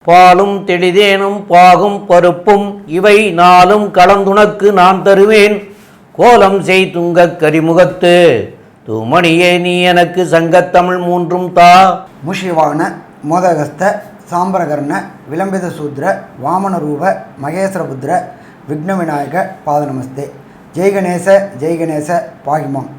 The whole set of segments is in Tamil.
பாலும் தெளிதேனும் பாகும் பருப்பும் இவை நாளும் கலந்துனக்கு நான் தருவேன். கோலம் செய் துங்கக் கரிமுகத்து தூமணியே நீ எனக்கு சங்கத்தமிழ் மூன்றும் தா. முஷிவான மோதகஸ்த சாம்பரகர்ண விளம்பித சூத்ர வாமனரூப மகேஸ்வரபுத்திர விக்ன விநாயக பாதநமஸ்தே. ஜெய்கணேச பாகிமாம்.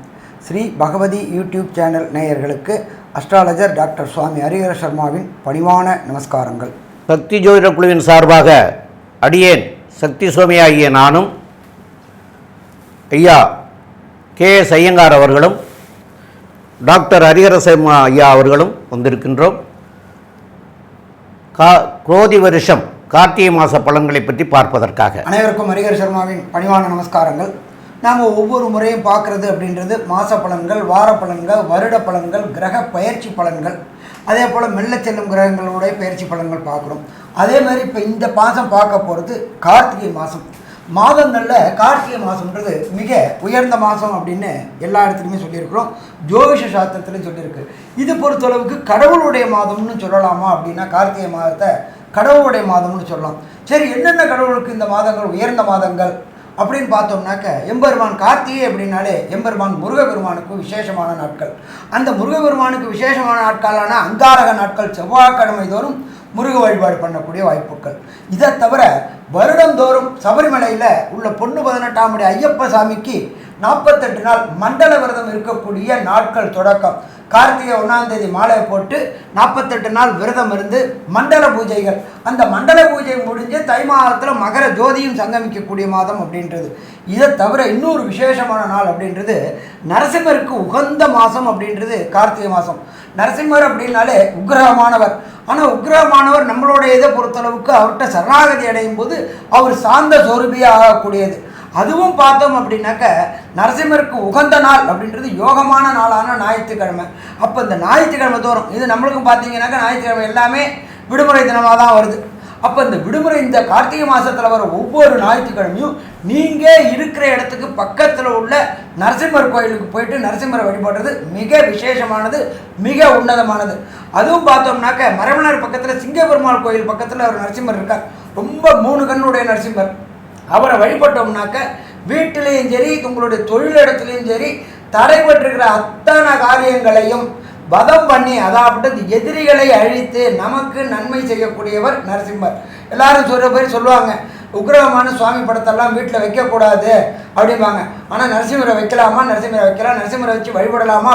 ஸ்ரீ பகவதி யூடியூப் சேனல் நேயர்களுக்கு அஸ்ட்ராலஜர் டாக்டர் சுவாமி ஹரிஹர சர்மாவின் பணிவான நமஸ்காரங்கள். சக்தி ஜோதிட குழுவின் சார்பாக அடியேன் சக்தி சுவாமி ஆகிய நானும் ஐயா KS ஐயங்கார் அவர்களும் டாக்டர் ஹரிஹர சர்மா ஐயா அவர்களும் வந்திருக்கின்றோம். குரோதி வருஷம் கார்த்திகை மாத பலன்களை பற்றி பார்ப்பதற்காக. அனைவருக்கும் ஹரிஹர சர்மாவின் பணிவான நமஸ்காரங்கள். நாம் ஒவ்வொரு முறையும் பார்க்குறது அப்படின்றது மாத பலன்கள், வார பலன்கள், வருட பலன்கள், கிரக பயிற்சி பலன்கள், அதே போல் மெல்ல செல்லும் கிரகங்களுடைய பயிற்சி பலன்கள் பார்க்குறோம். அதே மாதிரி இப்போ இந்த மாதம் பார்க்க போகிறது கார்த்திகை மாதம். மாதங்களில் கார்த்திகை மாதம்ன்றது மிக உயர்ந்த மாதம் அப்படின்னு எல்லா இடத்துலையுமே சொல்லியிருக்கிறோம். ஜோதிஷ சாஸ்திரத்துலையும் சொல்லியிருக்கு. இது பொறுத்தளவுக்கு கடவுளுடைய மாதம்னு சொல்லலாமா அப்படின்னா கார்த்திகை மாதத்தை கடவுளுடைய மாதம்னு சொல்லலாம். சரி, என்னென்ன கடவுளுக்கு இந்த மாதங்கள் உயர்ந்த மாதங்கள் அப்படின்னு பார்த்தோம்னாக்க, எம்பெருமான் கார்த்திகை அப்படின்னாலே எம்பெருமான் முருகபெருமானுக்கு விசேஷமான நாட்கள். அந்த முருகபெருமானுக்கு விசேஷமான நாட்களான அங்காரக நாட்கள் செவ்வாய்க்கிழமை தோறும் முருக வழிபாடு பண்ணக்கூடிய வாய்ப்புகள். இதை தவிர வருடந்தோறும் சபரிமலையில் உள்ள பொண்ணு 18ஆம் படி ஐயப்ப சாமிக்கு 48 நாள் மண்டல விரதம் இருக்கக்கூடிய நாட்கள் தொடக்கம். கார்த்திகை 1ஆம் தேதி மாலையை போட்டு 48 நாள் விரதம் இருந்து மண்டல பூஜைகள். அந்த மண்டல பூஜை முடிஞ்சு தை மாதத்தில் மகர ஜோதியும் சங்கமிக்கக்கூடிய மாதம் அப்படின்றது. இதை தவிர இன்னொரு விசேஷமான நாள் அப்படின்றது நரசிம்மருக்கு உகந்த மாதம் அப்படின்றது கார்த்திகை மாதம். நரசிம்மர் அப்படின்னாலே உக்ரகமானவர். ஆனால் உக்ரகமானவர் நம்மளுடைய இதை பொறுத்தளவுக்கு அவர்கிட்ட சரணாகதி அடையும் போது அவர் சாந்த சொரூபியாக ஆகக்கூடியது. அதுவும் பார்த்தோம் அப்படின்னாக்க நரசிம்மருக்கு உகந்த நாள் அப்படின்றது யோகமான நாளான ஞாயிற்றுக்கிழமை. அப்போ இந்த ஞாயிற்றுக்கிழமை தோறும் இது நம்மளுக்கும் பார்த்தீங்கன்னாக்கா ஞாயிற்றுக்கிழமை எல்லாமே விடுமுறை தினமாக தான் வருது. அப்போ இந்த விடுமுறை இந்த கார்த்திகை மாதத்தில் வர ஒவ்வொரு ஞாயிற்றுக்கிழமையும் நீங்கள் இருக்கிற இடத்துக்கு பக்கத்தில் உள்ள நரசிம்மர் கோயிலுக்கு போயிட்டு நரசிம்மரை வழிபடுறது மிக விசேஷமானது, மிக உன்னதமானது. அதுவும் பார்த்தோம்னாக்க மரமணர் பக்கத்தில் சிங்கப்பெருமாள் கோயில் பக்கத்தில் ஒரு நரசிம்மர் இருக்கார். ரொம்ப 3 கண்ணுடைய நரசிம்மர். அவரை வழிபட்டோம்னாக்க வீட்டிலையும் சரி உங்களுடைய தொழிலிடத்துலையும் சரி தடைபட்டிருக்கிற அத்தனை காரியங்களையும் வதம் பண்ணி, அதாவது எதிரிகளை அழித்து நமக்கு நன்மை செய்யக்கூடியவர் நரசிம்மர். எல்லாரும் சொல்லுவாங்க உக்ரகமான சுவாமி படத்தெல்லாம் வீட்டில் வைக்கக்கூடாது அப்படிம்பாங்க. ஆனால் நரசிம்மரை வைக்கலாமா? நரசிம்மரை வைக்கலாம். நரசிம்மரை வச்சு வழிபடலாம்.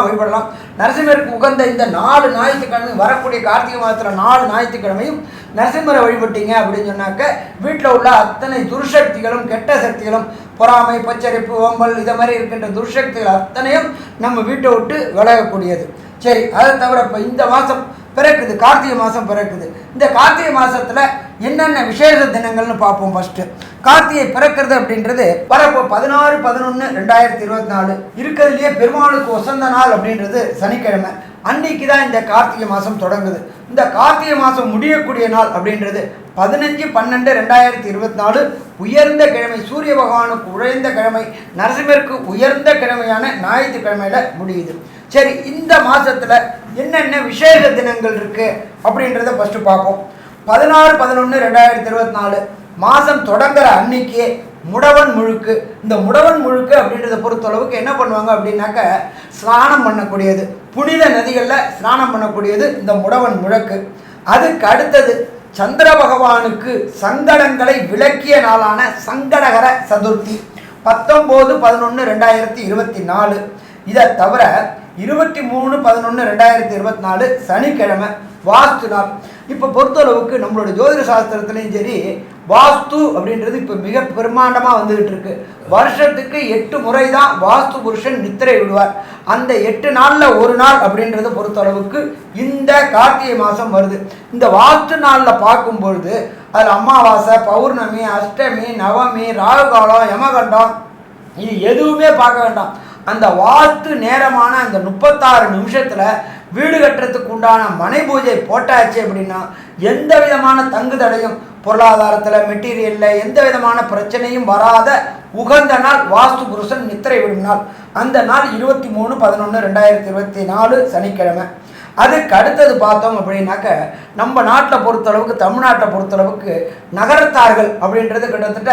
நரசிம்மருக்கு உகந்த இந்த 4 ஞாயிற்றுக்கிழமையும் வரக்கூடிய கார்த்திகை மாதத்தில் 4 ஞாயிற்றுக்கிழமையும் நரசிம்மரை வழிபட்டீங்க அப்படின்னு சொன்னாக்க வீட்டில் உள்ள அத்தனை துர்சக்திகளும் கெட்ட சக்திகளும் பொறாமை, பச்சரிப்பு, ஓம்பல் இதை மாதிரி இருக்கின்ற துர்சக்திகள் அத்தனையும் நம்ம வீட்டை விட்டு விலகக்கூடியது. சரி, அதை தவிர இப்போ இந்த மாதம் பிறக்குது, கார்த்திகை மாதம் பிறக்குது. இந்த கார்த்திகை மாதத்தில் என்னென்ன விசேஷ தினங்கள்னு பார்ப்போம். ஃபஸ்ட்டு கார்த்திகை பிறக்கிறது அப்படின்றது வரப்போ 16/11/2024 இருக்கிறதுலையே பெருமாளுக்கு வசந்த நாள் அப்படின்றது சனிக்கிழமை. அன்னைக்கு தான் இந்த கார்த்திகை மாதம் தொடங்குது. இந்த கார்த்திகை மாதம் முடியக்கூடிய நாள் அப்படின்றது 15/12/2024 உயர்ந்த கிழமை, சூரிய பகவானுக்கு உயர்ந்த கிழமை, நரசிம்மருக்கு உயர்ந்த கிழமையான ஞாயிற்றுக்கிழமையில் முடியுது. சரி, இந்த மாதத்தில் என்னென்ன விசேஷ தினங்கள் இருக்குது அப்படின்றத ஃபஸ்ட்டு பார்ப்போம். 16/11/2024 மாதம் தொடங்குற அன்னைக்கே முடவன் முழுக்கு. இந்த முடவன் முழுக்கு அப்படின்றத பொறுத்தளவுக்கு என்ன பண்ணுவாங்க அப்படின்னாக்க ஸ்நானம் பண்ணக்கூடியது, புனித நதிகளில் ஸ்நானம் பண்ணக்கூடியது இந்த முடவன் முழுக்கு. அதுக்கு அடுத்தது சந்திர பகவானுக்கு சங்கடங்களை விளக்கிய நாளான சங்கடகர சதுர்த்தி 19/11/2024. இதை தவிர 23/11/2024 சனிக்கிழமை வாஸ்து நாள். இப்போ பொறுத்தளவுக்கு நம்மளோட ஜோதிட சாஸ்திரத்துலேயும் சரி வாஸ்து அப்படின்றது இப்போ மிக பிரமாண்டமாக வந்துகிட்டு இருக்கு. வருஷத்துக்கு 8 முறை தான் வாஸ்து புருஷன் நித்திரை விடுவார். அந்த 8 நாளில் ஒரு நாள் அப்படின்றத பொறுத்தளவுக்கு இந்த கார்த்திகை மாதம் வருது. இந்த வாஸ்து நாளில் பார்க்கும்பொழுது அதில் அமாவாசை, பௌர்ணமி, அஷ்டமி, நவமி, ராகுகாலம், யமகண்டம் இது எதுவுமே பார்க்க வேண்டாம். அந்த வாஸ்து நேரமான அந்த 36 நிமிஷத்தில் வீடு கட்டுறதுக்கு உண்டான மனை பூஜை போட்டாச்சு அப்படின்னா எந்த விதமான தங்கு தடையும் பொருளாதாரத்தில், மெட்டீரியலில் எந்த விதமான பிரச்சனையும் வராத உகந்த நாள் வாஸ்து புருஷன் நித்திரை விடும் நாள். அந்த நாள் 23/11/2024 சனிக்கிழமை. அதுக்கு அடுத்தது பார்த்தோம் அப்படின்னாக்க நம்ம நாட்டில் பொறுத்தளவுக்கு, தமிழ்நாட்டை பொறுத்தளவுக்கு நகரத்தார்கள் அப்படின்றது கிட்டத்தட்ட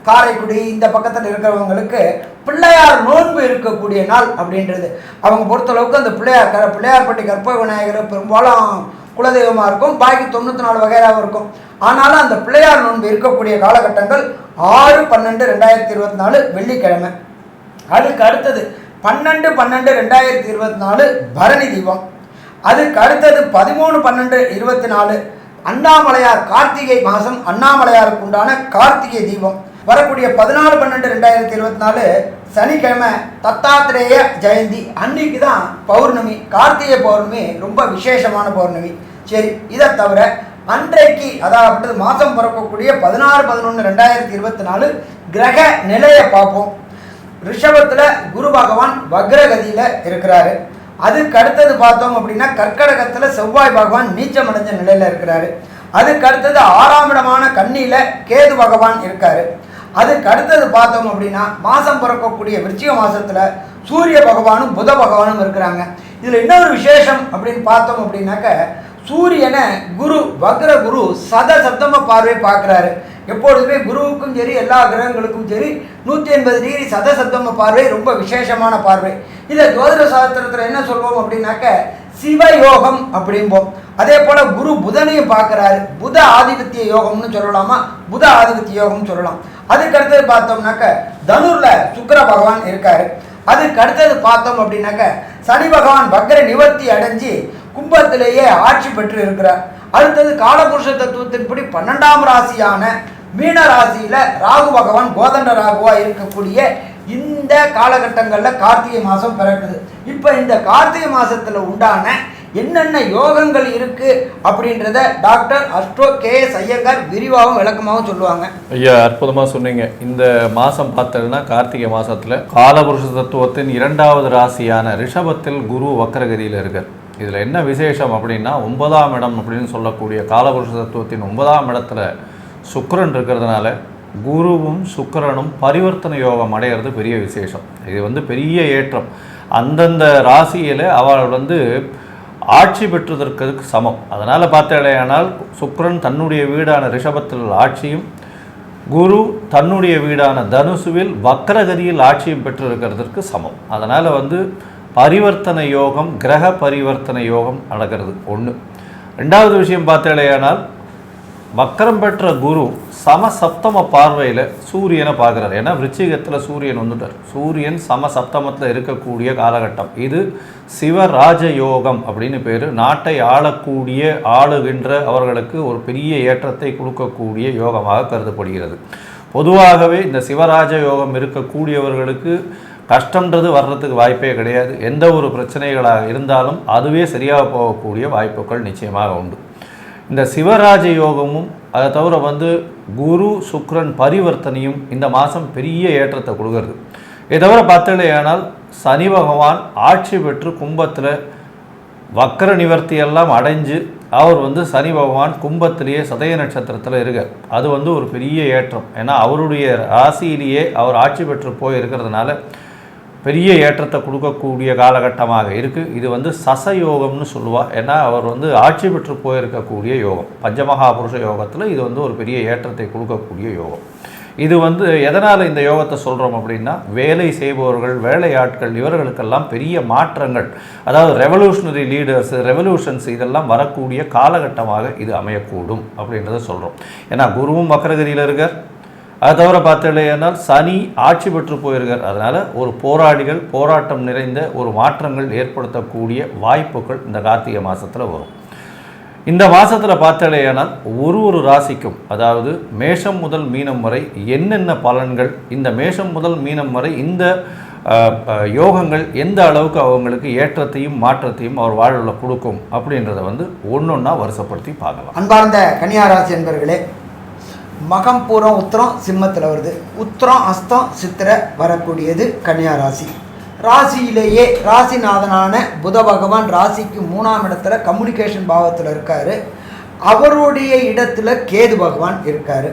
காரைக்குடி இந்த பக்கத்தில் இருக்கிறவங்களுக்கு பிள்ளையார் நோன்பு இருக்கக்கூடிய நாள் அப்படின்றது அவங்க பொறுத்தளவுக்கு அந்த பிள்ளையார்பட்டி கற்பக விநாயகர் பெரும்பாலும் குலதெய்வமாக இருக்கும். பாக்கி 94 வகையாகவும் இருக்கும். ஆனாலும் அந்த பிள்ளையார் நோன்பு இருக்கக்கூடிய காலகட்டங்கள் 6/12/2024 வெள்ளிக்கிழமை. அதுக்கு அடுத்தது 12/12/2024 பரணி தீபம். அதுக்கு அடுத்தது 13/12/24 அண்ணாமலையார் கார்த்திகை மாதம் அண்ணாமலையாருக்கு உண்டான கார்த்திகை தீபம். வரக்கூடிய 14/12/2024 சனிக்கிழமை தத்தாத்திரேய ஜெயந்தி. அன்னைக்கு தான் பௌர்ணமி, கார்த்திகை பௌர்ணமி ரொம்ப விசேஷமான பௌர்ணமி. சரி, இதை தவிர அன்றைக்கு அதாவது மாதம் பிறக்கக்கூடிய 16/11/2024 கிரக நிலையை பார்ப்போம். ரிஷபத்தில் குரு பகவான் வக்ரகதியில் இருக்கிறாரு. அதுக்கு அடுத்தது பார்த்தோம் அப்படின்னா கர்க்கடகத்தில் செவ்வாய் பகவான் நீச்சமடைஞ்ச நிலையில் இருக்கிறாரு. அதுக்கு அடுத்தது 6ஆம் இடமான கன்னியில் கேது பகவான் இருக்காரு. அதுக்கு அடுத்தது பார்த்தோம் அப்படின்னா மாதம் பிறக்கக்கூடிய விருச்சிக மாதத்தில் சூரிய பகவானும் புத பகவானும் இருக்கிறாங்க. இதில் இன்னொரு விசேஷம் அப்படின்னு பார்த்தோம் அப்படின்னாக்க சூரியனை குரு வக்ர குரு சதசப்தம பார்வை பார்க்குறாரு. எப்பொழுதுமே குருவுக்கும் சரி எல்லா கிரகங்களுக்கும் சரி 180 டிகிரி சதசப்தம பார்வை ரொம்ப விசேஷமான பார்வை. இதை ஜோதிட சாஸ்திரத்தில் என்ன சொல்வோம் அப்படின்னாக்க சிவயோகம் அப்படிம்போம். அதே போல் குரு புதனையும் பார்க்குறாரு. புத ஆதிபத்திய யோகம்னு சொல்லலாமா, புத ஆதிபத்திய யோகம்னு சொல்லலாம். அதுக்கு அடுத்தது பார்த்தோம்னாக்க தனுரில் சுக்கிர பகவான் இருக்காரு. அதுக்கு அடுத்தது பார்த்தோம் அப்படின்னாக்க சனி பகவான் வக்ர நிவர்த்தி அடைஞ்சு கும்பத்திலேயே ஆட்சி பெற்று இருக்கிறார். அடுத்தது காலபுருஷ தத்துவத்தின்படி 12ஆம் ராசியான மீன ராசியில் ராகு பகவான் கோதண்ட ராகுவா இருக்கக்கூடிய இந்த காலகட்டங்களில் கார்த்திகை மாதம் பிறக்குது. இப்போ இந்த கார்த்திகை மாதத்தில் உண்டான என்னென்ன யோகங்கள் இருக்குது அப்படின்றத டாக்டர் அஸ்ட்ரோ KS ஐயங்கார் விரிவாகவும் விளக்கமாகவும் சொல்லுவாங்க. ஐயா, அற்புதமாக சொன்னீங்க. இந்த மாதம் பார்த்ததுன்னா கார்த்திகை மாதத்தில் காலபுருஷ தத்துவத்தின் 2வது ராசியான ரிஷபத்தில் குரு வக்ரகதியில் இருக்கார். இதில் என்ன விசேஷம் அப்படின்னா 9ஆம் இடம் அப்படின்னு சொல்லக்கூடிய காலபுருஷ தத்துவத்தின் 9ஆம் இடத்துல சுக்கிரன் இருக்கிறதுனால குருவும் சுக்கிரனும் பரிவர்த்தனை யோகம் அடைகிறது பெரிய விசேஷம். இது பெரிய ஏற்றம். அந்தந்த ராசியில் அவள் ஆட்சி பெற்றதற்கு சமம். அதனால் பார்த்தாலேயானால் சுக்கிரன் தன்னுடைய வீடான ரிஷபத்தில் ஆட்சியும் குரு தன்னுடைய வீடான தனுசுவில் வக்ரகதியில் ஆட்சியும் பெற்றிருக்கிறதுக்கு சமம். அதனால் பரிவர்த்தனை யோகம், கிரக பரிவர்த்தனை யோகம் நடக்கிறது ஒன்று. 2வது விஷயம் பார்த்தாலேயானால் வக்கரம் பெற்ற குரு சமசப்தம பார்வையில் சூரியனை பார்க்குறாரு. ஏன்னா விருச்சிகத்தில் சூரியன் வந்துட்டார். சூரியன் சமசப்தமத்தில் இருக்கக்கூடிய காலகட்டம் இது. சிவராஜ யோகம் அப்படின்னு பேர். நாட்டை ஆளுகின்ற அவர்களுக்கு ஒரு பெரிய ஏற்றத்தை கொடுக்கக்கூடிய யோகமாக கருதப்படுகிறது. பொதுவாகவே இந்த சிவராஜ யோகம் இருக்கக்கூடியவர்களுக்கு கஷ்டன்றது வர்றதுக்கு வாய்ப்பே கிடையாது. எந்த ஒரு பிரச்சனைகளாக இருந்தாலும் அதுவே சரியாக போகக்கூடிய வாய்ப்புகள் நிச்சயமாக உண்டு. இந்த சிவராஜ யோகமும் அதை தவிர குரு சுக்கிரன் பரிவர்த்தனையும் இந்த மாதம் பெரிய ஏற்றத்தை கொடுக்கறது. இதை தவிர பார்த்தலையானால் சனி பகவான் ஆட்சி பெற்று கும்பத்தில் வக்கர நிவர்த்தியெல்லாம் அடைஞ்சு அவர் சனி பகவான் கும்பத்திலேயே சதய நட்சத்திரத்தில் இருக்கார். அது ஒரு பெரிய ஏற்றம். ஏன்னா அவருடைய ராசியிலேயே அவர் ஆட்சி பெற்று போய் இருக்கிறதுனால பெரிய ஏற்றத்தை கொடுக்கக்கூடிய காலகட்டமாக இருக்குது. இது சசயோகம்னு சொல்லுவாள். ஏன்னா அவர் ஆட்சி பெற்று போயிருக்கக்கூடிய யோகம். பஞ்சமகாபுருஷ யோகத்தில் இது ஒரு பெரிய ஏற்றத்தை கொடுக்கக்கூடிய யோகம். இது எதனால் இந்த யோகத்தை சொல்கிறோம் அப்படின்னா வேலை செய்பவர்கள், வேலையாட்கள் இவர்களுக்கெல்லாம் பெரிய மாற்றங்கள், அதாவது ரெவல்யூஷனரி லீடர்ஸ், ரெவல்யூஷன்ஸ் இதெல்லாம் வரக்கூடிய காலகட்டமாக இது அமையக்கூடும் அப்படின்றத சொல்கிறோம். ஏன்னா குருவும் வக்ரகதியில் இருக்கார். அதை தவிர பார்த்தீங்கன்னா சனி ஆட்சி பெற்று போயிருக்கார். அதனால் ஒரு போராட்டம் நிறைந்த ஒரு மாற்றங்கள் ஏற்படுத்தக்கூடிய வாய்ப்புகள் இந்த கார்த்திகை மாதத்தில் வரும். இந்த மாதத்தில் பார்த்தாலேயானால் ஒரு ராசிக்கும், அதாவது மேஷம் முதல் மீனம் வரை என்னென்ன பலன்கள், இந்த மேஷம் முதல் மீனம் வரை இந்த யோகங்கள் எந்த அளவுக்கு அவங்களுக்கு ஏற்றத்தையும் மாற்றத்தையும் அவர் வாழ்வில் கொடுக்கும் அப்படின்றத ஒன்றொன்னா வருஷப்படுத்தி பார்க்கலாம். அன்பார்ந்த கன்னியாராசி என்பர்களே, மகம் பூரம் உத்திரம் சிம்மத்தில் வருது. உத்திரம் அஸ்தம் சித்திரை வரக்கூடியது கன்னியாராசி. ராசியிலேயே ராசிநாதனான புத பகவான் ராசிக்கு 3ஆம் இடத்துல கம்யூனிகேஷன் பாவத்தில் இருக்கார். அவருடைய இடத்துல கேது பகவான் இருக்கார்.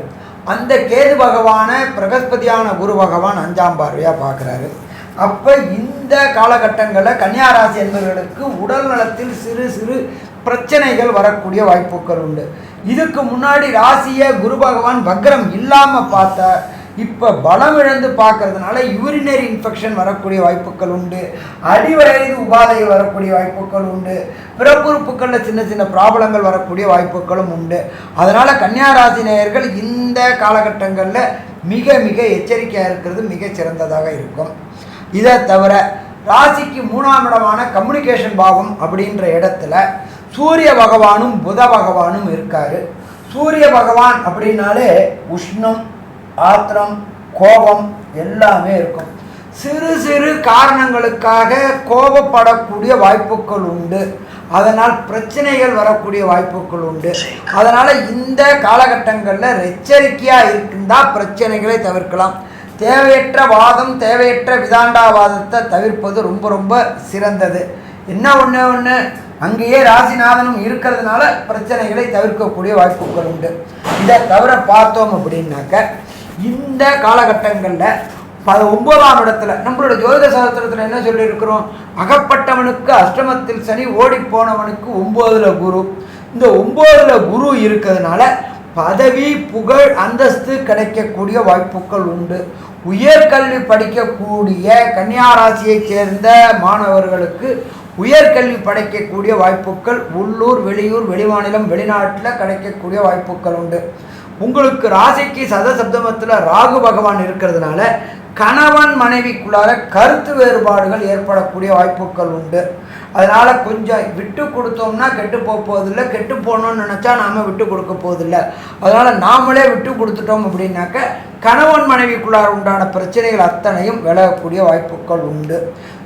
அந்த கேது பகவானை பிரகஸ்பதியான குரு பகவான் 5ஆம் பார்வையாக பார்க்குறாரு. அப்போ இந்த காலகட்டங்களில் கன்னியாராசி என்பவர்களுக்கு உடல் நலத்தில் சிறு சிறு பிரச்சனைகள் வரக்கூடிய வாய்ப்புகள் உண்டு. இதுக்கு முன்னாடி ராசியை குரு பகவான் வக்ரம் இல்லாமல் பார்த்தா இப்போ பலம் இழந்து பார்க்கறதுனால யூரினரி இன்ஃபெக்ஷன் வரக்கூடிய வாய்ப்புகள் உண்டு, அடிவயது உபாதைகள் வரக்கூடிய வாய்ப்புகள் உண்டு, பிறப்புறுப்புகளில் சின்ன சின்ன ப்ராப்ளங்கள் வரக்கூடிய வாய்ப்புகளும் உண்டு. அதனால் கன்னியாராசி நேயர்கள் இந்த காலகட்டங்களில் மிக மிக எச்சரிக்கையாக இருக்கிறது மிகச் சிறந்ததாக இருக்கும். இதை தவிர ராசிக்கு 3ஆம் இடமான கம்யூனிகேஷன் பாவம் அப்படின்ற இடத்துல சூரிய பகவானும் புத பகவானும் இருக்கார். சூரிய பகவான் அப்படின்னாலே உஷ்ணம், ஆத்திரம், கோபம் எல்லாமே இருக்கும். சிறு சிறு காரணங்களுக்காக கோபப்படக்கூடிய வாய்ப்புகள் உண்டு. அதனால் பிரச்சனைகள் வரக்கூடிய வாய்ப்புகள் உண்டு. அதனால் இந்த காலகட்டங்களில் எச்சரிக்கையாக இருந்தால் பிரச்சனைகளை தவிர்க்கலாம். தேவையற்ற வாதம், தேவையற்ற விதாண்டாவாதத்தை தவிர்ப்பது ரொம்ப ரொம்ப சிறந்தது. என்ன ஒன்று அங்கேயே ராசிநாதனும் இருக்கிறதுனால பிரச்சனைகளை தவிர்க்கக்கூடிய வாய்ப்புகள் உண்டு. இதை தவிர பார்த்தோம் அப்படின்னாக்க இந்த காலகட்டங்களில் 9ஆம் இடத்துல நம்மளோட ஜோதிட சாஸ்திரத்தில் என்ன சொல்லியிருக்கிறோம், அகப்பட்டவனுக்கு அஷ்டமத்தில் சனி, ஓடி போனவனுக்கு 9ல் குரு. இந்த 9ல் குரு இருக்கிறதுனால பதவி, புகழ், அந்தஸ்து கிடைக்கக்கூடிய வாய்ப்புகள் உண்டு. உயர்கல்வி படிக்கக்கூடிய கன்னியாராசியைச் சேர்ந்த மாணவர்களுக்கு உயர்கல்வி படிக்கக்கூடிய வாய்ப்புகள் உள்ளூர், வெளியூர், வெளிமாநிலம், வெளிநாட்டில் கிடைக்கக்கூடிய வாய்ப்புகள் உண்டு. உங்களுக்கு ராசிக்கு சதசப்தமத்தில் ராகு பகவான் இருக்கிறதுனால கணவன் மனைவிக்குள்ளார கருத்து வேறுபாடுகள் ஏற்படக்கூடிய வாய்ப்புகள் உண்டு. அதனால் கொஞ்சம் விட்டு கொடுத்தோம்னா கெட்டு போவதில்லை, கெட்டு போகணும்னு நினச்சா நாம் விட்டு கொடுக்க போவதில்லை. அதனால் நாமளே விட்டு கொடுத்துட்டோம் அப்படின்னாக்க கணவன் மனைவிக்குள்ளார உண்டான பிரச்சனைகள் அத்தனையும் விலகக்கூடிய வாய்ப்புகள் உண்டு.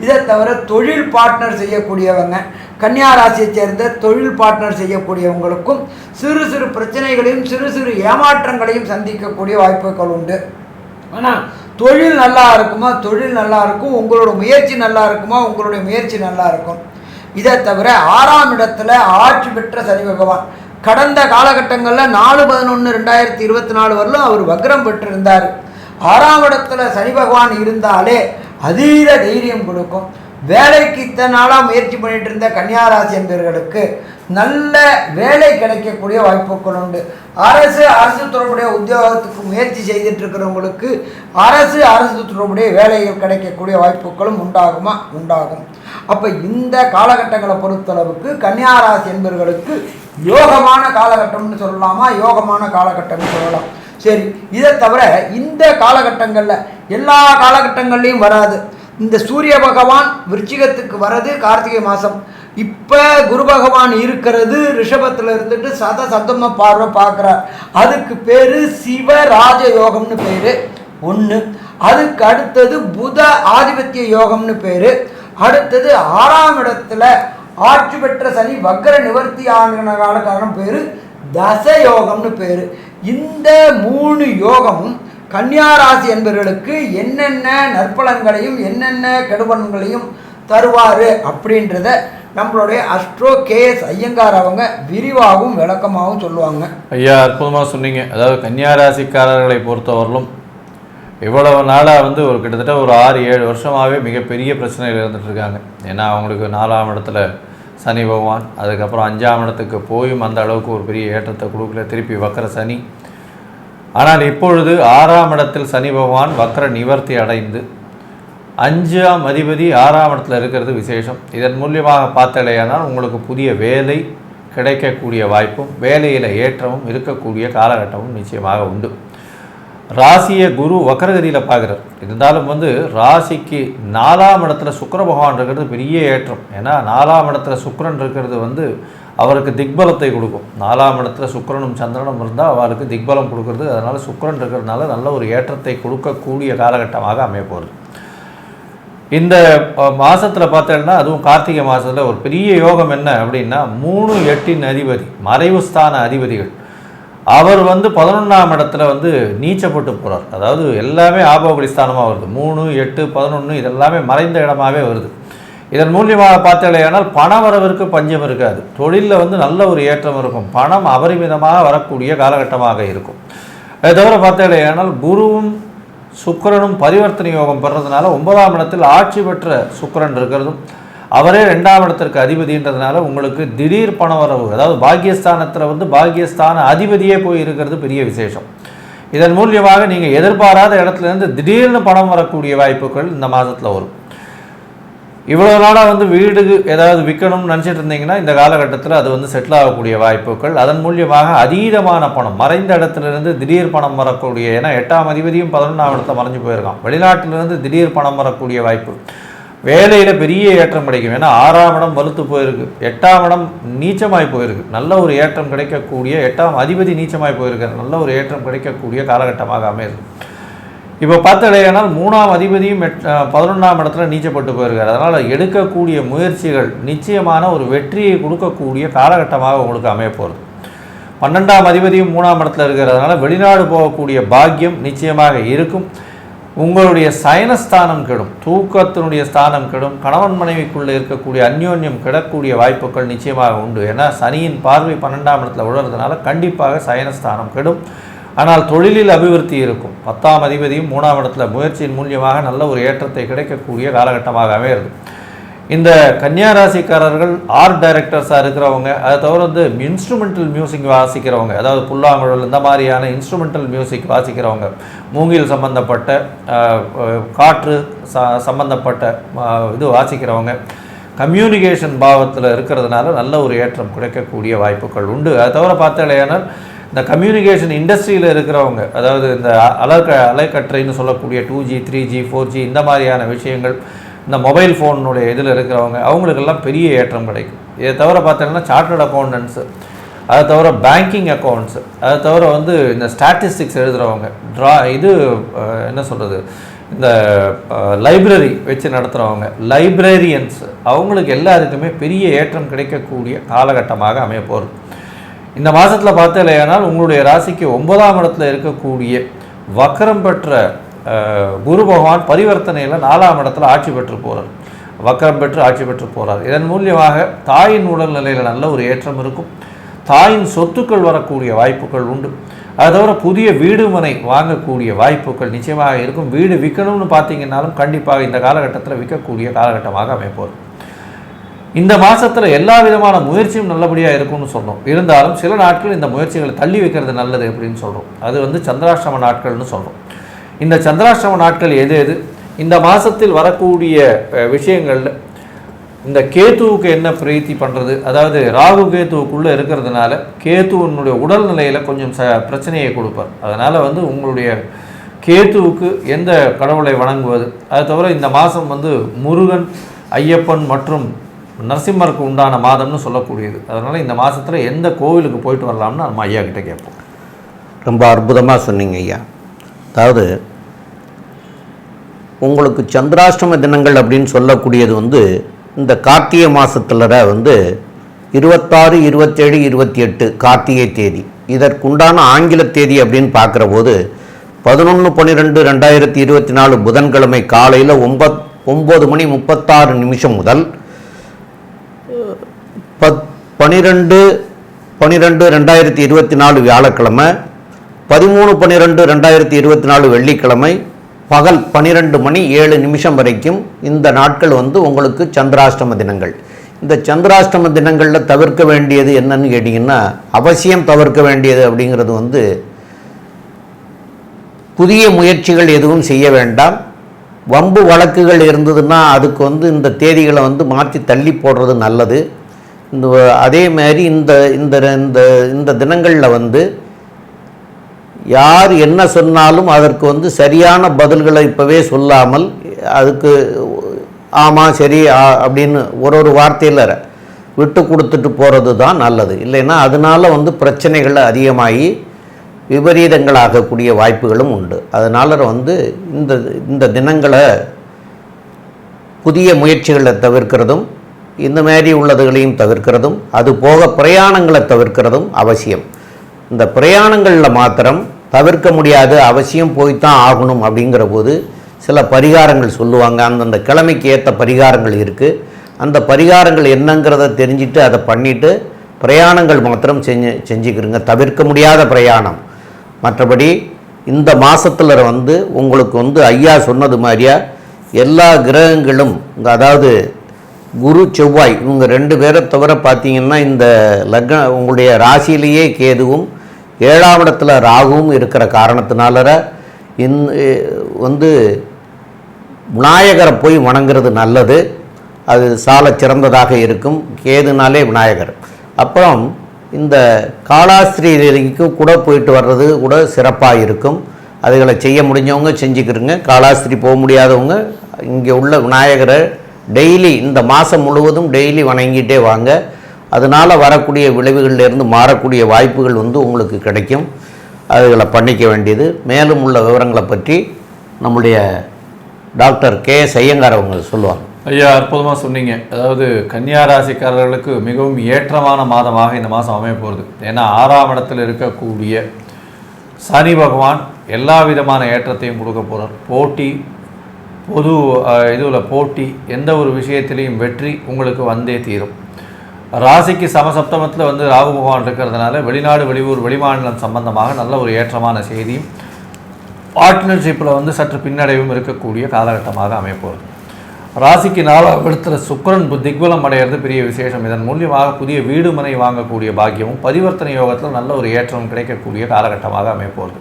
இதை தவிர தொழில் பார்ட்னர் செய்யக்கூடியவங்க, கன்னியாராசியை சேர்ந்த தொழில் பார்ட்னர் செய்யக்கூடியவங்களுக்கும் சிறு சிறு பிரச்சனைகளையும் சிறு சிறு ஏமாற்றங்களையும் சந்திக்கக்கூடிய வாய்ப்புகள் உண்டு. ஆனால் தொழில் நல்லா இருக்குமா, தொழில் நல்லா இருக்கும். உங்களோட முயற்சி நல்லா இருக்குமா, உங்களுடைய முயற்சி நல்லா இருக்கும். இதை தவிர 6ஆம் இடத்துல ஆட்சி பெற்ற சனி பகவான் கடந்த காலகட்டங்களில் 4/11/2024 வரலும் அவர் வக்ரம் பெற்றிருந்தார். 6ஆம் இடத்துல சனி பகவான் இருந்தாலே அதீத தைரியம் கொடுக்கும். வேலைக்கு இத்தனை நாளாக முயற்சி பண்ணிட்டு இருந்த கன்னியாராசி என்பவர்களுக்கு நல்ல வேலை கிடைக்கக்கூடிய வாய்ப்புகள் உண்டு. அரசு தொடர்புடைய உத்தியோகத்துக்கு முயற்சி செய்துட்டு இருக்கிறவங்களுக்கு அரசு தொடர்புடைய வேலைகள் கிடைக்கக்கூடிய வாய்ப்புகளும் உண்டாகும். அப்போ இந்த காலகட்டங்களை பொறுத்தளவுக்கு கன்னியாராசி என்பவர்களுக்கு யோகமான காலகட்டம்னு சொல்லலாமா, யோகமான காலகட்டம்னு சொல்லலாம். சரி, இதை தவிர இந்த காலகட்டங்களில் எல்லா காலகட்டங்கள்லையும் வராது. இந்த சூரிய பகவான் விருச்சிகத்துக்கு வர்றது கார்த்திகை மாதம். இப்போ குரு பகவான் இருக்கிறது ரிஷபத்தில் இருந்துட்டு சதசப்தமாக பார்வை பார்க்குறார். அதுக்கு பேர் சிவராஜ யோகம்னு பேர் ஒன்று. அதுக்கு அடுத்தது புத ஆதிபத்திய யோகம்னு பேர். அடுத்தது 6ஆம் இடத்துல ஆட்சி பெற்ற சனி வக்ர நிவர்த்தி ஆன காரணம் பேர் தசயோகம்னு பேர். இந்த 3 யோகமும் கன்னியாராசி என்பவர்களுக்கு என்னென்ன நற்பலன்களையும் என்னென்ன கெடுபலன்களையும் தருவார் அப்படின்றத நம்மளுடைய அஸ்ட்ரோ கேஎஸ் ஐயங்கார் அவங்க விரிவாகவும் விளக்கமாகவும் சொல்லுவாங்க. ஐயா, அற்புதமாக சொன்னீங்க. அதாவது கன்னியாராசிக்காரர்களை பொறுத்தவரையிலும் இவ்வளவு நாளாக ஒரு கிட்டத்தட்ட ஒரு 6-7 வருஷமாகவே மிகப்பெரிய பிரச்சனைகள் இருந்துகிட்ருக்காங்க. ஏன்னா அவங்களுக்கு 4ஆம் இடத்துல சனி பகவான், அதுக்கப்புறம் 5ஆம் இடத்துக்கு போயும் அந்த அளவுக்கு ஒரு பெரிய ஏற்றத்தை கொடுக்கல, திருப்பி வக்கர சனி. ஆனால் இப்பொழுது 6ஆம் இடத்தில் சனி பகவான் வக்கர நிவர்த்தி அடைந்து 5ஆம் அதிபதி 6ஆம் இடத்துல இருக்கிறது விசேஷம். இதன் மூலியமாக பார்த்தாலேயானால் உங்களுக்கு புதிய வேலை கிடைக்கக்கூடிய வாய்ப்பும் வேலையில் ஏற்றமும் இருக்கக்கூடிய காலகட்டமும் நிச்சயமாக உண்டு. ராசியை குரு வக்கரகதியில் பார்க்குறார். இருந்தாலும் ராசிக்கு 4ஆம் இடத்துல சுக்கிர பகவான் இருக்கிறது பெரிய ஏற்றம். ஏன்னா 4ஆம் இடத்துல சுக்கிரன் இருக்கிறது அவருக்கு திக்பலத்தை கொடுக்கும். 4ஆம் இடத்துல சுக்கிரனும் சந்திரனும் இருந்தால் அவருக்கு திக்பலம் கொடுக்குறது. அதனால் சுக்கிரன் இருக்கிறதுனால நல்ல ஒரு ஏற்றத்தை கொடுக்கக்கூடிய காலகட்டமாக அமையப்போகுது. இந்த மாதத்தில் பார்த்தோன்னா அதுவும் கார்த்திகை மாதத்தில் ஒரு பெரிய யோகம் என்ன அப்படின்னா 3-8 அதிபதி மறைவு ஸ்தான அதிபதிகள் அவர் 11ஆம் இடத்துல நீச்சப்பட்டு போகிறார். அதாவது எல்லாமே ஆபோகடி ஸ்தானமாக வருது. 3, 8, 11 இதெல்லாமே மறைந்த இடமாகவே வருது. இதன் மூலியமாக பார்த்தாலேயானால் பண வரவிற்கு பஞ்சம் இருக்காது. தொழிலில் நல்ல ஒரு ஏற்றம் இருக்கும். பணம் அபரிமிதமாக வரக்கூடிய காலகட்டமாக இருக்கும். அதை தவிர பார்த்தாலேயானால் குருவும் சுக்கிரனும் பரிவர்த்தனை யோகம் பெறதுனால 9ஆம் இடத்தில் ஆட்சி பெற்ற சுக்கிரன் இருக்கிறதும் அவரே 2ஆம் இடத்திற்கு அதிபதின்றதுனால உங்களுக்கு திடீர் பணவரவு, அதாவது பாக்கியஸ்தானத்தில் வந்து பாக்கியஸ்தான அதிபதியே போய் இருக்கிறது பெரிய விசேஷம். இதன் மூலியமாக நீங்கள் எதிர்பாராத இடத்துலேருந்து திடீர்னு பணம் வரக்கூடிய வாய்ப்புகள் இந்த மாதத்தில் வரும். இவ்வளோ நாளாக வந்து வீடு ஏதாவது விற்கணும்னு நினச்சிட்டு இருந்தீங்கன்னா இந்த காலகட்டத்தில் அது வந்து செட்டில் ஆகக்கூடிய வாய்ப்புகள், அதன் மூலியமாக அதீதமான பணம் மறைந்த இடத்துலேருந்து திடீர் பணம் வரக்கூடிய, ஏன்னா 8ஆம் அதிபதியும் 11ஆம் இடத்துல மறைஞ்சு போயிருக்கான், வெளிநாட்டிலிருந்து திடீர் பணம் வரக்கூடிய வாய்ப்பு, வேலையில் பெரிய ஏற்றம் கிடைக்கும். ஏன்னா 6ஆம் இடம் வலுத்து போயிருக்கு, 8ஆம் இடம் நீச்சமாய் போயிருக்கு, நல்ல ஒரு ஏற்றம் கிடைக்கக்கூடிய, 8ஆம் அதிபதி நீச்சமாய் போயிருக்காரு, நல்ல ஒரு ஏற்றம் கிடைக்கக்கூடிய காலகட்டமாக அமையுது. இப்போ பார்த்தடையானால் 3ஆம் அதிபதியும் 11ஆம் இடத்துல நீச்சப்பட்டு போயிருக்காரு. அதனால் எடுக்கக்கூடிய முயற்சிகள் நிச்சயமான ஒரு வெற்றியை கொடுக்கக்கூடிய காலகட்டமாக உங்களுக்கு அமைய போகிறது. 12ஆம் அதிபதியும் 3ஆம் இடத்துல இருக்கிறதுனால வெளிநாடு போகக்கூடிய பாக்கியம் நிச்சயமாக இருக்கும். உங்களுடைய சயனஸ்தானம் கெடும், தூக்கத்தினுடைய ஸ்தானம் கெடும், கணவன் மனைவிக்குள்ளே இருக்கக்கூடிய அந்யோன்யம் கிடக்கூடிய வாய்ப்புகள் நிச்சயமாக உண்டு. ஏன்னா சனியின் பார்வை 12ஆம் இடத்துல விழுறதுனால கண்டிப்பாக சயனஸ்தானம் கெடும். ஆனால் தொழிலில் அபிவிருத்தி இருக்கும். 10ஆம் அதிபதியும் 3ஆம் இடத்துல முயற்சியின் மூலியமாக நல்ல ஒரு ஏற்றத்தை கிடைக்கக்கூடிய காலகட்டமாக அமையிறது. இந்த கன்னியாராசிக்காரர்கள் ஆர்ட் டைரக்டர்ஸாக இருக்கிறவங்க, அதை தவிர வந்து இன்ஸ்ட்ருமெண்டல் மியூசிக் வாசிக்கிறவங்க, அதாவது புல்லாங்குழல் இந்த மாதிரியான இன்ஸ்ட்ருமெண்டல் மியூசிக் வாசிக்கிறவங்க, மூங்கில் சம்பந்தப்பட்ட காற்று சம்பந்தப்பட்ட இது வாசிக்கிறவங்க, கம்யூனிகேஷன் பாவத்தில் இருக்கிறதுனால நல்ல ஒரு ஏற்றம் கிடைக்கக்கூடிய வாய்ப்புகள் உண்டு. அதை தவிர பார்த்தலையானால் இந்த கம்யூனிகேஷன் இண்டஸ்ட்ரியில் இருக்கிறவங்க, அதாவது இந்த அலைக்கற்றைன்னு சொல்லக்கூடிய 2G 3G 4G இந்த மாதிரியான விஷயங்கள், இந்த மொபைல் ஃபோனுடைய இதில் இருக்கிறவங்க அவங்களுக்கெல்லாம் பெரிய ஏற்றம் கிடைக்கும். இதை தவிர பார்த்தீங்கன்னா சார்ட்டர்ட் அக்கௌண்டன்ஸு, அதை தவிர பேங்கிங் அக்கௌண்ட்ஸு, அதை தவிர வந்து இந்த ஸ்டாட்டிஸ்டிக்ஸ் எழுதுகிறவங்க, என்ன சொல்கிறது, இந்த லைப்ரரி வச்சு நடத்துகிறவங்க, லைப்ரரியன்ஸ், அவங்களுக்கு எல்லாருக்குமே பெரிய ஏற்றம் கிடைக்கக்கூடிய காலகட்டமாக அமைய போகிறது. இந்த மாதத்தில் பார்த்தலையானால் உங்களுடைய ராசிக்கு 9ஆம் இடத்துல இருக்கக்கூடிய வக்கரம் பெற்ற குரு பகவான் பரிவர்த்தனையில் 4ஆம் இடத்துல ஆட்சி பெற்று போகிறார், வக்கரம் பெற்று ஆட்சி பெற்று போகிறார். இதன் மூலியமாக தாயின் உடல்நிலையில் நல்ல ஒரு ஏற்றம் இருக்கும். தாயின் சொத்துக்கள் வரக்கூடிய வாய்ப்புகள் உண்டு. அதை தவிர புதிய வீடு மனை வாங்கக்கூடிய வாய்ப்புகள் நிச்சயமாக இருக்கும். வீடு விற்கணும்னு பார்த்தீங்கன்னாலும் கண்டிப்பாக இந்த காலகட்டத்தில் விற்கக்கூடிய காலகட்டமாக அமைப்போம். இந்த மாதத்தில் எல்லா விதமான முயற்சியும் நல்லபடியாக இருக்கும்னு சொல்கிறோம். இருந்தாலும் சில நாட்கள் இந்த முயற்சிகளை தள்ளி வைக்கிறது நல்லது அப்படின்னு சொல்கிறோம். அது வந்து சந்திராஷ்டம நாட்கள்னு சொல்கிறோம். இந்த சந்திராஷ்டம நாட்கள் எது எது, இந்த மாதத்தில் வரக்கூடிய விஷயங்களில் இந்த கேத்துவுக்கு என்ன பிரீத்தி பண்ணுறது, அதாவது ராகு கேத்துவுக்குள்ளே இருக்கிறதுனால கேத்துவனுடைய உடல்நிலையில் கொஞ்சம் பிரச்சனையை கொடுப்பார். அதனால் வந்து உங்களுடைய கேத்துவுக்கு எந்த கடவுளை வணங்குவது, அதை தவிர இந்த மாதம் வந்து முருகன், ஐயப்பன் மற்றும் நரசிம்மருக்கு உண்டான மாதம்னு சொல்லக்கூடியது. அதனால் இந்த மாதத்தில் எந்த கோவிலுக்கு போயிட்டு வரலாம்னு நம்ம ஐயா கிட்டே கேட்போம். ரொம்ப அற்புதமாக சொன்னீங்க ஐயா. அதாவது உங்களுக்கு சந்திராஷ்டம தினங்கள் அப்படின்னு சொல்லக்கூடியது வந்து இந்த கார்த்திகை மாதத்தில் வந்து 26, 27, 28 கார்த்திகை தேதி, இதற்குண்டான ஆங்கில தேதி அப்படின்னு பார்க்குற போது 11/12/2024 புதன்கிழமை காலையில் 9:36 முதல் 12/12/2024 வியாழக்கிழமை, 13/12/2024 வெள்ளிக்கிழமை பகல் 12:07 வரைக்கும் இந்த நாட்கள் வந்து உங்களுக்கு சந்திராஷ்டம தினங்கள். இந்த சந்திராஷ்டம தினங்களில் தவிர்க்க வேண்டியது என்னன்னு கேட்டிங்கன்னா, அவசியம் தவிர்க்க வேண்டியது அப்படிங்கிறது வந்து புதிய முயற்சிகள் எதுவும் செய்ய வேண்டாம். வம்பு வழக்குகள் இருந்ததுன்னா அதுக்கு வந்து இந்த தேதிகளை வந்து மாற்றி தள்ளி போடுறது நல்லது. இந்த அதே மாதிரி இந்த இந்த இந்த தினங்களில் வந்து யார் என்ன சொன்னாலும் அதற்கு வந்து சரியான பதில்களை இப்போவே சொல்லாமல் அதுக்கு ஆமாம் சரி அப்படின்னு ஒரு வார்த்தையில் விட்டு கொடுத்துட்டு போகிறது தான் நல்லது. இல்லைன்னா அதனால் வந்து பிரச்சனைகள் அதிகமாகி விபரீதங்கள் ஆகக்கூடிய வாய்ப்புகளும் உண்டு. அதனால் வந்து இந்த தினங்களை புதிய முயற்சிகளை தவிர்க்கிறதும் இந்த மாதிரி உள்ளதுகளையும் தவிர்க்கிறதும், அது போக பிரயாணங்களை தவிர்க்கிறதும் அவசியம். இந்த பிரயாணங்களில் மாத்திரம் தவிர்க்க முடியாது, அவசியம் போய்த்தான் ஆகணும் அப்படிங்கிற போது சில பரிகாரங்கள் சொல்லுவாங்க. அந்தந்த கிழமைக்கு ஏற்ற பரிகாரங்கள் இருக்குது. அந்த பரிகாரங்கள் என்னங்கிறத தெரிஞ்சுட்டு அதை பண்ணிவிட்டு பிரயாணங்கள் மாத்திரம் செஞ்சுக்கிறங்க. தவிர்க்க முடியாத பிரயாணம், மற்றபடி இந்த மாதத்தில் உங்களுக்கு ஐயா சொன்னது மாதிரியா எல்லா கிரகங்களும் அதாவது குரு செவ்வாய் இவங்க 2 பேரை தவிர பார்த்தீங்கன்னா இந்த உங்களுடைய ராசியிலேயே கேதுவும் 7ஆம் இடத்துல ராகுவும் இருக்கிற காரணத்தினால விநாயகரை போய் வணங்குறது நல்லது. அது சால சிறந்ததாக இருக்கும். கேதுனாலே விநாயகர். அப்புறம் இந்த காளாஸ்திரிக்கு கூட போயிட்டு வர்றது கூட சிறப்பாக இருக்கும். அதுகளை செய்ய முடிஞ்சவங்க செஞ்சுக்கிருங்க. காளாஸ்திரி போக முடியாதவங்க இங்கே உள்ள விநாயகரை டெய்லி இந்த மாதம் முழுவதும் டெய்லி வணங்கிட்டே வாங்க. அதனால் வரக்கூடிய விளைவுகளிலிருந்து மாறக்கூடிய வாய்ப்புகள் உங்களுக்கு கிடைக்கும். அதுகளை பண்ணிக்க வேண்டியது. மேலும் உள்ள விவரங்களை பற்றி நம்முடைய டாக்டர் KS ஐயங்கார் அவங்க சொல்லுவாங்க. ஐயா, அற்புதமாக சொன்னீங்க. அதாவது கன்னியா ராசிக்காரர்களுக்கு மிகவும் ஏற்றமான மாதமாக இந்த மாதம் அமைய போகிறது. ஏன்னா 6ஆம் இடத்தில் இருக்கக்கூடிய சனி பகவான் எல்லா விதமான ஏற்றத்தையும் கொடுக்க போகிறார். போட்டி, பொது போட்டி, எந்த ஒரு விஷயத்திலையும் வெற்றி உங்களுக்கு வந்தே தீரும். ராசிக்கு சமசப்தமத்தில் ராகு பகவான் இருக்கிறதுனால வெளிநாடு, வெளியூர், வெளிமாநிலம் சம்பந்தமாக நல்ல ஒரு ஏற்றமான செய்தியும் பார்ட்னர்ஷிப்பில் சற்று பின்னடைவும் இருக்கக்கூடிய காலகட்டமாக அமையப்போகிறது. ராசிக்கு 4ஆம் இடத்துல சுக்கிரன் திக்பலம் அடைகிறது பெரிய விசேஷம். இதன் மூலியமாக புதிய வீடு மனை வாங்கக்கூடிய பாக்கியமும் பரிவர்த்தனை யோகத்தில் நல்ல ஒரு ஏற்றமும் கிடைக்கக்கூடிய காலகட்டமாக அமையப்போகிறது.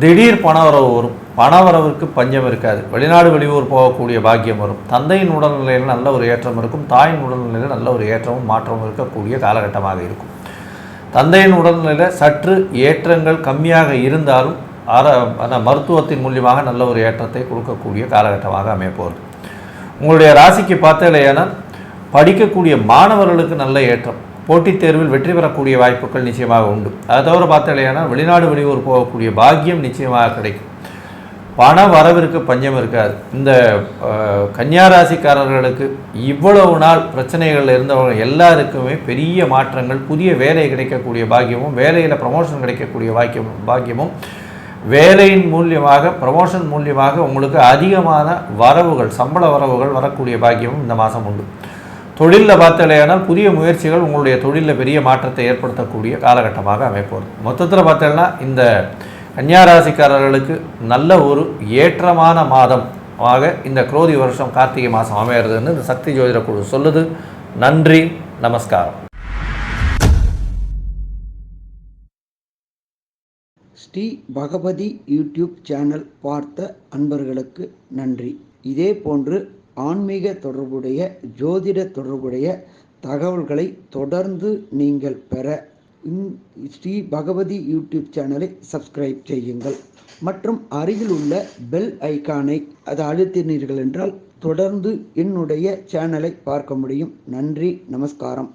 திடீர் பணவரவு வரும். பணவரவுக்கு பஞ்சம் இருக்காது. வெளிநாடு, வெளியூர் போகக்கூடிய பாக்கியம் வரும். தந்தையின் உடல்நிலையில் நல்ல ஒரு ஏற்றம் இருக்கும். தாயின் உடல்நிலையில் நல்ல ஒரு ஏற்றமும் மாற்றமும் இருக்கக்கூடிய காலகட்டமாக இருக்கும். தந்தையின் உடல்நிலையில் சற்று ஏற்றங்கள் கம்மியாக இருந்தாலும் மருத்துவத்தின் மூலியமாக நல்ல ஒரு ஏற்றத்தை கொடுக்கக்கூடிய காலகட்டமாக அமையப்போகிறது. உங்களுடைய ராசிக்கு பார்த்தலையானால் படிக்கக்கூடிய மாணவர்களுக்கு நல்ல ஏற்றம். போட்டித் தேர்வில் வெற்றி பெறக்கூடிய வாய்ப்புகள் நிச்சயமாக உண்டு. அதை தவிர பார்த்தலையானால் வெளிநாடு, வெளியூர் போகக்கூடிய பாக்கியம் நிச்சயமாக கிடைக்கும். பண வரவிற்கு பஞ்சம் இருக்காது. இந்த கன்னியா ராசிக்காரர்களுக்கு இவ்வளவு நாள் பிரச்சனைகள் இருந்தவங்க எல்லாருக்குமே பெரிய மாற்றங்கள், புதிய வேலை கிடைக்கக்கூடிய பாக்கியமும், வேலையில் ப்ரமோஷன் கிடைக்கக்கூடிய பாக்கியமும், வேலையின் மூலியமாக ப்ரமோஷன் மூலியமாக உங்களுக்கு அதிகமான வரவுகள், சம்பள வரவுகள் வரக்கூடிய பாக்கியமும் இந்த மாதம் உண்டு. தொழிலில் பார்த்தலையானால் புதிய முயற்சிகள் உங்களுடைய தொழிலில் பெரிய மாற்றத்தை ஏற்படுத்தக்கூடிய காலகட்டமாக அமைப்போம். மொத்தத்தில் பார்த்தோம்னா இந்த கன்னியா ராசிக்காரர்களுக்கு நல்ல ஒரு ஏற்றமான மாதமாக இந்த குரோதி வருஷம் கார்த்திகை மாதம் அமைகிறதுன்னு இந்த சக்தி ஜோதிட குழு சொல்லுது. நன்றி, நமஸ்காரம். ஸ்ரீ பகவதி யூடியூப் சேனல் பார்த்த அன்பர்களுக்கு நன்றி. இதே போன்று ஆன்மீக தொடர்புடைய, ஜோதிட தொடர்புடைய தகவல்களை தொடர்ந்து நீங்கள் பெற ஸ்ரீ பகவதி யூடியூப் சேனலை சப்ஸ்கிரைப் செய்யுங்கள். மற்றும் அருகில் உள்ள பெல் ஐக்கானை அழுத்தினீர்கள் என்றால் தொடர்ந்து என்னுடைய சேனலை பார்க்க முடியும். நன்றி, நமஸ்காரம்.